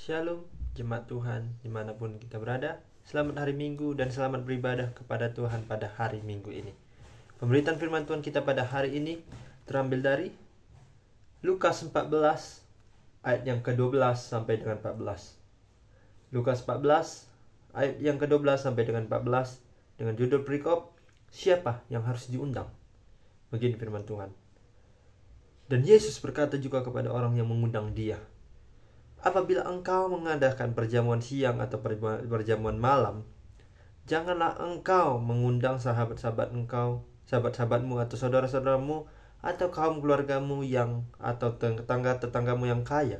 Shalom, jemaat Tuhan dimanapun kita berada. Selamat hari Minggu dan selamat beribadah kepada Tuhan pada hari Minggu ini. Pemberitaan firman Tuhan kita pada hari ini terambil dari Lukas 14 ayat yang ke-12 sampai dengan 14. Lukas 14 ayat yang ke-12 sampai dengan 14 dengan judul perikop siapa yang harus diundang. Begini firman Tuhan. Dan Yesus berkata juga kepada orang yang mengundang dia, apabila engkau mengadakan perjamuan siang atau perjamuan malam, janganlah engkau mengundang sahabat-sahabat engkau, sahabat-sahabatmu atau saudara-saudaramu atau kaum keluargamu atau tetangga-tetanggamu yang kaya,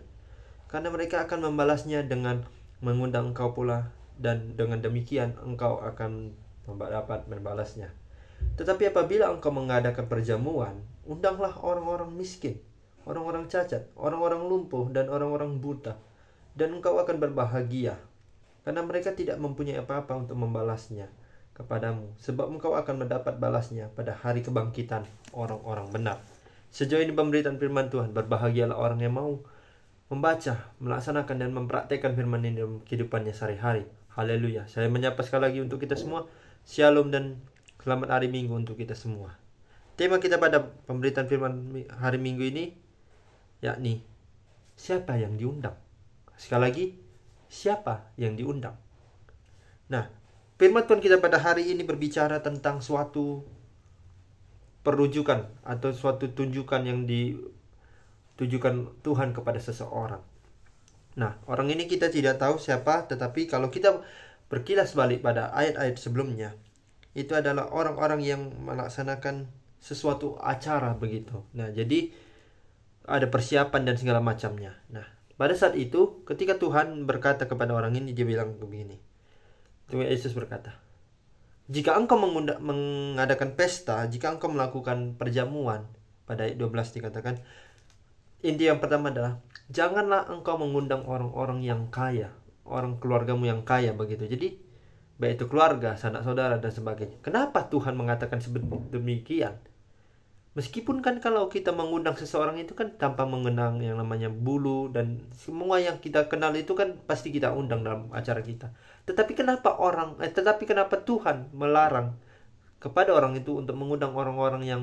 karena mereka akan membalasnya dengan mengundang engkau pula, dan dengan demikian engkau akan dapat membalasnya. Tetapi apabila engkau mengadakan perjamuan, undanglah orang-orang miskin, orang-orang cacat, orang-orang lumpuh, dan orang-orang buta, dan engkau akan berbahagia, karena mereka tidak mempunyai apa-apa untuk membalasnya kepadamu, sebab engkau akan mendapat balasnya pada hari kebangkitan orang-orang benar. Sejauh ini pemberitaan firman Tuhan. Berbahagialah orang yang mau membaca, melaksanakan, dan mempraktekkan firman ini dalam kehidupannya sehari-hari. Haleluya. Saya menyapa sekali lagi untuk kita semua. Shalom dan selamat hari Minggu untuk kita semua. Tema kita pada pemberitaan firman hari Minggu ini yakni siapa yang diundang. Sekali lagi, siapa yang diundang. Nah, firman Tuhan kita pada hari ini berbicara tentang suatu perujukan atau suatu tunjukan yang ditujukan Tuhan kepada seseorang. Nah, orang ini kita tidak tahu siapa, tetapi kalau kita berkilas balik pada ayat-ayat sebelumnya, itu adalah orang-orang yang melaksanakan sesuatu acara begitu. Nah, jadi ada persiapan dan segala macamnya. Nah, pada saat itu ketika Tuhan berkata kepada orang ini, dia bilang begini. Tuhan Yesus berkata, jika engkau mengadakan pesta, jika engkau melakukan perjamuan, pada ayat 12 dikatakan, inti yang pertama adalah janganlah engkau mengundang orang-orang yang kaya, orang keluargamu yang kaya begitu. Jadi baik itu keluarga, sanak saudara dan sebagainya. Kenapa Tuhan mengatakan demikian? Meskipun kan kalau kita mengundang seseorang itu kan tanpa mengenang yang namanya bulu dan semua yang kita kenal itu kan pasti kita undang dalam acara kita. Tetapi kenapa Tuhan melarang kepada orang itu untuk mengundang orang-orang yang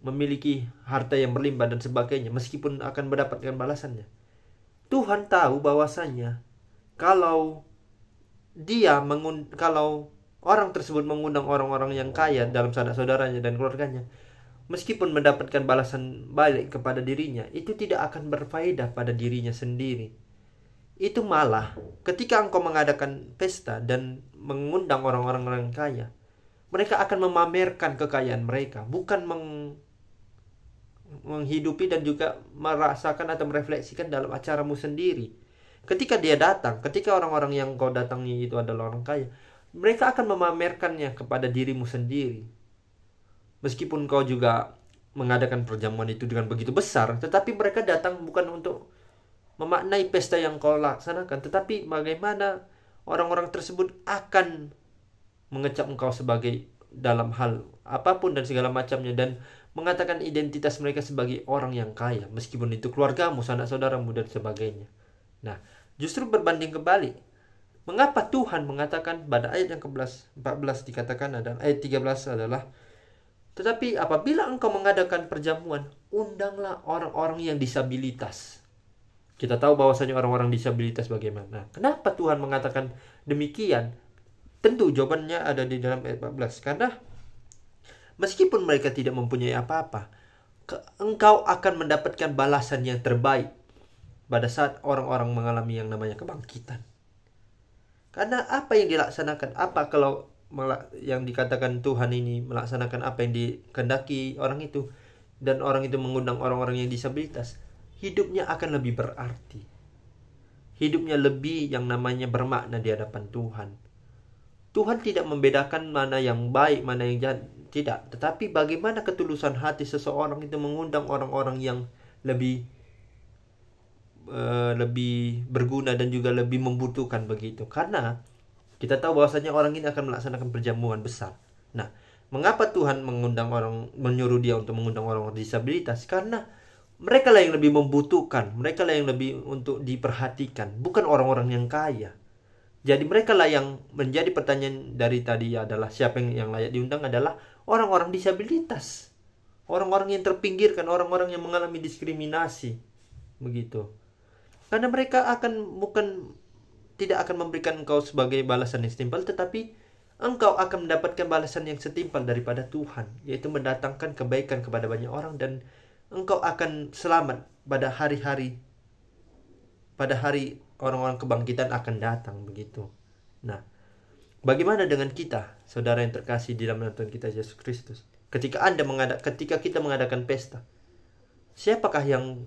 memiliki harta yang berlimpah dan sebagainya, meskipun akan mendapatkan balasannya? Tuhan tahu bahwasannya kalau orang tersebut mengundang orang-orang yang kaya dalam sanak saudaranya dan keluarganya, meskipun mendapatkan balasan balik kepada dirinya, itu tidak akan berfaedah pada dirinya sendiri. Itu malah ketika engkau mengadakan pesta dan mengundang orang-orang yang kaya, mereka akan memamerkan kekayaan mereka, bukan menghidupi dan juga merasakan atau merefleksikan dalam acaramu sendiri. Ketika dia datang, ketika orang-orang yang kau datangi itu adalah orang kaya, mereka akan memamerkannya kepada dirimu sendiri. Meskipun kau juga mengadakan perjamuan itu dengan begitu besar, tetapi mereka datang bukan untuk memaknai pesta yang kau laksanakan, tetapi bagaimana orang-orang tersebut akan mengecap engkau sebagai dalam hal apapun dan segala macamnya, dan mengatakan identitas mereka sebagai orang yang kaya, meskipun itu keluargamu, sanak saudaramu dan sebagainya. Nah, justru berbanding kebalik. Mengapa Tuhan mengatakan pada ayat yang ke-14 dikatakan adalah ayat 13 adalah, tetapi apabila engkau mengadakan perjamuan, undanglah orang-orang yang disabilitas. Kita tahu bahwasanya orang-orang disabilitas bagaimana. Kenapa Tuhan mengatakan demikian? Tentu jawabannya ada di dalam ayat 14. Karena meskipun mereka tidak mempunyai apa-apa, engkau akan mendapatkan balasan yang terbaik pada saat orang-orang mengalami yang namanya kebangkitan. Karena apa yang dilaksanakan, apa kalau yang dikatakan Tuhan ini melaksanakan apa yang dikehendaki orang itu, dan orang itu mengundang orang-orang yang disabilitas, hidupnya akan lebih berarti. Hidupnya lebih yang namanya bermakna di hadapan Tuhan. Tuhan tidak membedakan mana yang baik, mana yang jahat, tidak. Tetapi bagaimana ketulusan hati seseorang itu mengundang orang-orang yang lebih berguna dan juga lebih membutuhkan begitu. Karena kita tahu bahwasanya orang ini akan melaksanakan perjamuan besar. Nah, mengapa Tuhan menyuruh dia untuk mengundang orang disabilitas? Karena Mereka lah yang lebih membutuhkan, mereka lah yang lebih untuk diperhatikan, bukan orang-orang yang kaya. Jadi mereka lah yang menjadi pertanyaan dari tadi adalah siapa yang layak diundang adalah orang-orang disabilitas. Orang-orang yang terpinggirkan, orang-orang yang mengalami diskriminasi. Begitu. Karena mereka tidak akan memberikan engkau sebagai balasan yang setimpal, tetapi engkau akan mendapatkan balasan yang setimpal daripada Tuhan, yaitu mendatangkan kebaikan kepada banyak orang, dan engkau akan selamat pada hari orang-orang kebangkitan akan datang. Begitu. Nah, bagaimana dengan kita, saudara yang terkasih di dalam Tuhan kita Yesus Kristus? Ketika kita mengadakan pesta, siapakah yang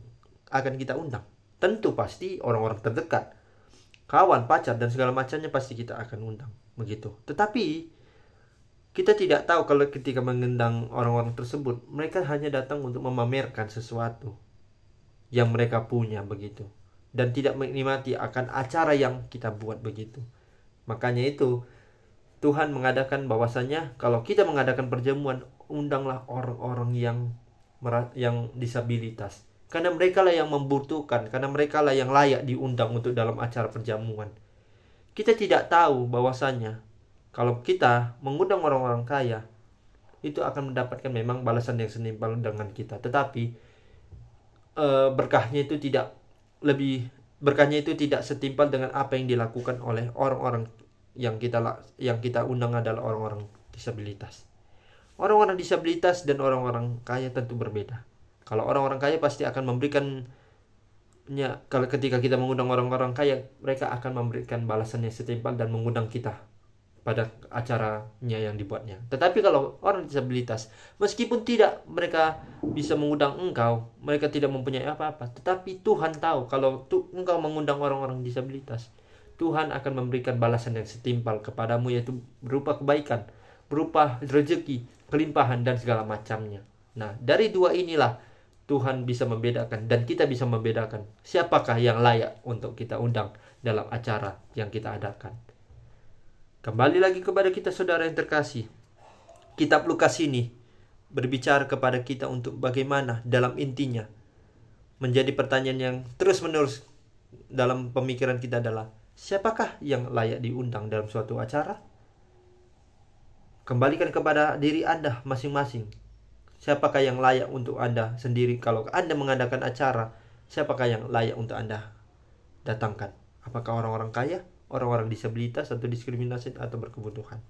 akan kita undang? Tentu pasti orang-orang terdekat, kawan, pacar, dan segala macamnya pasti kita akan undang. Begitu. Tetapi kita tidak tahu kalau ketika mengundang orang-orang tersebut, mereka hanya datang untuk memamerkan sesuatu yang mereka punya, begitu, dan tidak menikmati akan acara yang kita buat, begitu. Makanya itu Tuhan mengadakan bahwasanya kalau kita mengadakan perjamuan, undanglah orang-orang yang disabilitas. Karena mereka lah yang membutuhkan, karena mereka lah yang layak diundang untuk dalam acara perjamuan. Kita tidak tahu bahwasanya kalau kita mengundang orang-orang kaya, itu akan mendapatkan memang balasan yang setimpal dengan kita. Tetapi berkahnya itu tidak setimpal dengan apa yang dilakukan oleh orang-orang yang kita undang adalah orang-orang disabilitas. Orang-orang disabilitas dan orang-orang kaya tentu berbeda. Kalau orang-orang kaya pasti akan kalau ketika kita mengundang orang-orang kaya, mereka akan memberikan balasan yang setimpal dan mengundang kita pada acaranya yang dibuatnya. Tetapi kalau orang disabilitas, meskipun tidak mereka bisa mengundang engkau, mereka tidak mempunyai apa-apa, tetapi Tuhan tahu kalau engkau mengundang orang-orang disabilitas, Tuhan akan memberikan balasan yang setimpal kepadamu, yaitu berupa kebaikan, berupa rezeki, kelimpahan, dan segala macamnya. Nah, dari dua inilah Tuhan bisa membedakan, dan kita bisa membedakan siapakah yang layak untuk kita undang dalam acara yang kita adakan. Kembali lagi kepada kita, saudara yang terkasih. Kitab Lukas ini berbicara kepada kita untuk bagaimana dalam intinya menjadi pertanyaan yang terus-menerus dalam pemikiran kita adalah siapakah yang layak diundang dalam suatu acara? Kembalikan kepada diri Anda masing-masing. Siapakah yang layak untuk Anda sendiri? Kalau Anda mengadakan acara, siapakah yang layak untuk Anda datangkan? Apakah orang-orang kaya, orang-orang disabilitas, atau diskriminasi, atau berkebutuhan?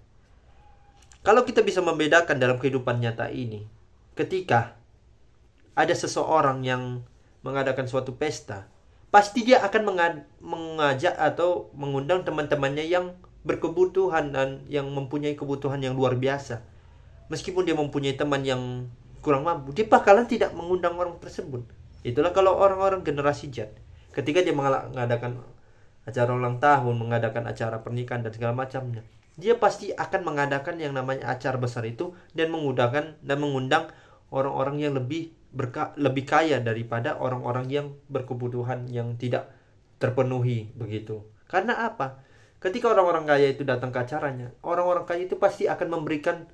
Kalau kita bisa membedakan dalam kehidupan nyata ini, ketika ada seseorang yang mengadakan suatu pesta, pasti dia akan mengajak atau mengundang teman-temannya yang berkebutuhan dan yang mempunyai kebutuhan yang luar biasa. Meskipun dia mempunyai teman yang kurang mampu, dia bakalan tidak mengundang orang tersebut. Itulah kalau orang-orang generasi Z, ketika dia mengadakan acara ulang tahun, mengadakan acara pernikahan dan segala macamnya, dia pasti akan mengadakan yang namanya acara besar itu dan mengundang orang-orang yang lebih kaya daripada orang-orang yang berkebutuhan yang tidak terpenuhi, begitu. Karena apa? Ketika orang-orang kaya itu datang ke acaranya, orang-orang kaya itu pasti akan memberikan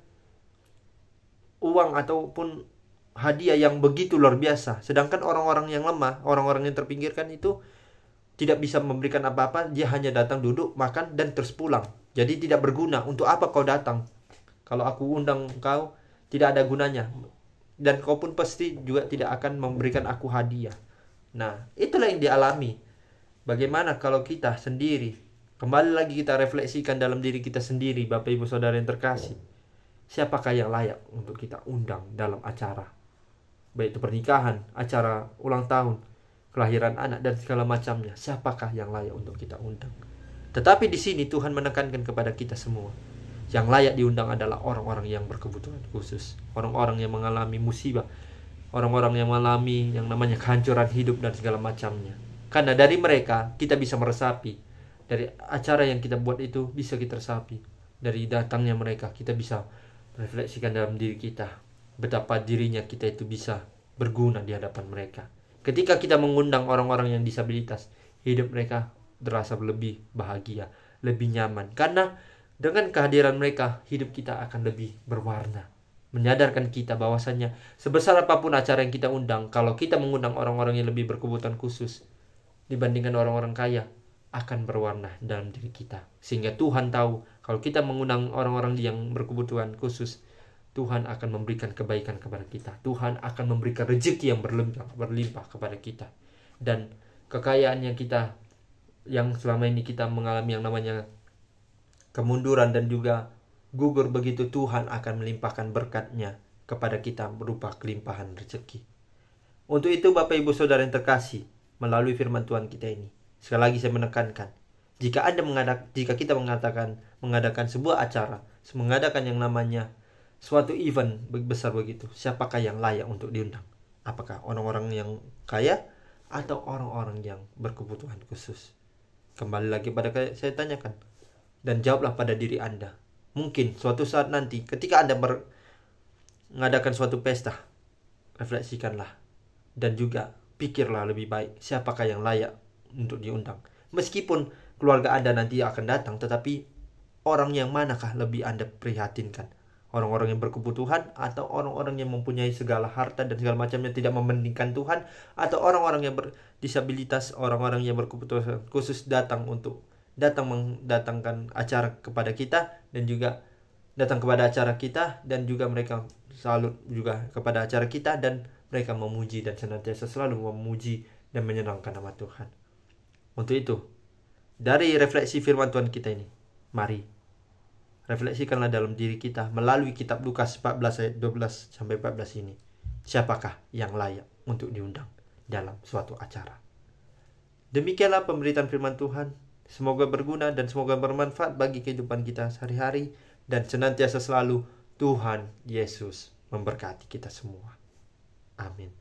uang ataupun hadiah yang begitu luar biasa. Sedangkan orang-orang yang lemah, orang-orang yang terpinggirkan itu tidak bisa memberikan apa-apa. Dia hanya datang, duduk, makan, dan terus pulang. Jadi tidak berguna. Untuk apa kau datang? Kalau aku undang kau, tidak ada gunanya. Dan kau pun pasti juga tidak akan memberikan aku hadiah. Nah, itulah yang dialami. Bagaimana kalau kita sendiri? Kembali lagi kita refleksikan dalam diri kita sendiri, Bapak Ibu Saudara yang terkasih. Siapakah yang layak untuk kita undang dalam acara? Baik itu pernikahan, acara ulang tahun, kelahiran anak, dan segala macamnya. Siapakah yang layak untuk kita undang? Tetapi di sini Tuhan menekankan kepada kita semua. Yang layak diundang adalah orang-orang yang berkebutuhan khusus. Orang-orang yang mengalami musibah. Orang-orang yang mengalami yang namanya kehancuran hidup dan segala macamnya. Karena dari mereka kita bisa meresapi. Dari acara yang kita buat itu bisa kita resapi. Dari datangnya mereka kita bisa refleksikan dalam diri kita betapa dirinya kita itu bisa berguna di hadapan mereka. Ketika kita mengundang orang-orang yang disabilitas, hidup mereka terasa lebih bahagia, lebih nyaman. Karena dengan kehadiran mereka, hidup kita akan lebih berwarna, menyadarkan kita bahwasannya sebesar apapun acara yang kita undang, kalau kita mengundang orang-orang yang lebih berkebutuhan khusus dibandingkan orang-orang kaya, akan berwarna dalam diri kita. Sehingga Tuhan tahu kalau kita mengundang orang-orang yang berkebutuhan khusus, Tuhan akan memberikan kebaikan kepada kita. Tuhan akan memberikan rezeki yang berlimpah kepada kita. Dan kekayaan yang selama ini kita mengalami yang namanya kemunduran dan juga gugur begitu, Tuhan akan melimpahkan berkat-Nya kepada kita berupa kelimpahan rezeki. Untuk itu Bapak Ibu Saudara yang terkasih, melalui firman Tuhan kita ini, sekali lagi saya menekankan, jika kita mengadakan sebuah acara, mengadakan yang namanya suatu event besar begitu, siapakah yang layak untuk diundang? Apakah orang-orang yang kaya atau orang-orang yang berkebutuhan khusus? Kembali lagi pada saya tanyakan, dan jawablah pada diri Anda. Mungkin suatu saat nanti ketika Anda mengadakan suatu pesta, refleksikanlah dan juga pikirlah lebih baik siapakah yang layak untuk diundang. Meskipun keluarga Anda nanti akan datang, tetapi orang yang manakah lebih Anda prihatinkan? Orang-orang yang berkebutuhan atau orang-orang yang mempunyai segala harta dan segala macamnya tidak mementingkan Tuhan, atau orang-orang yang berdisabilitas, orang-orang yang berkebutuhan khusus datang mendatangkan acara kepada kita dan juga datang kepada acara kita, dan juga mereka salut juga kepada acara kita, dan mereka memuji dan senantiasa selalu memuji dan menyenangkan nama Tuhan. Untuk itu, dari refleksi firman Tuhan kita ini, mari refleksikanlah dalam diri kita melalui kitab Lukas 14 ayat 12 sampai 14 ini. Siapakah yang layak untuk diundang dalam suatu acara? Demikianlah pemberitaan firman Tuhan. Semoga berguna dan semoga bermanfaat bagi kehidupan kita sehari-hari, dan senantiasa selalu Tuhan Yesus memberkati kita semua. Amin.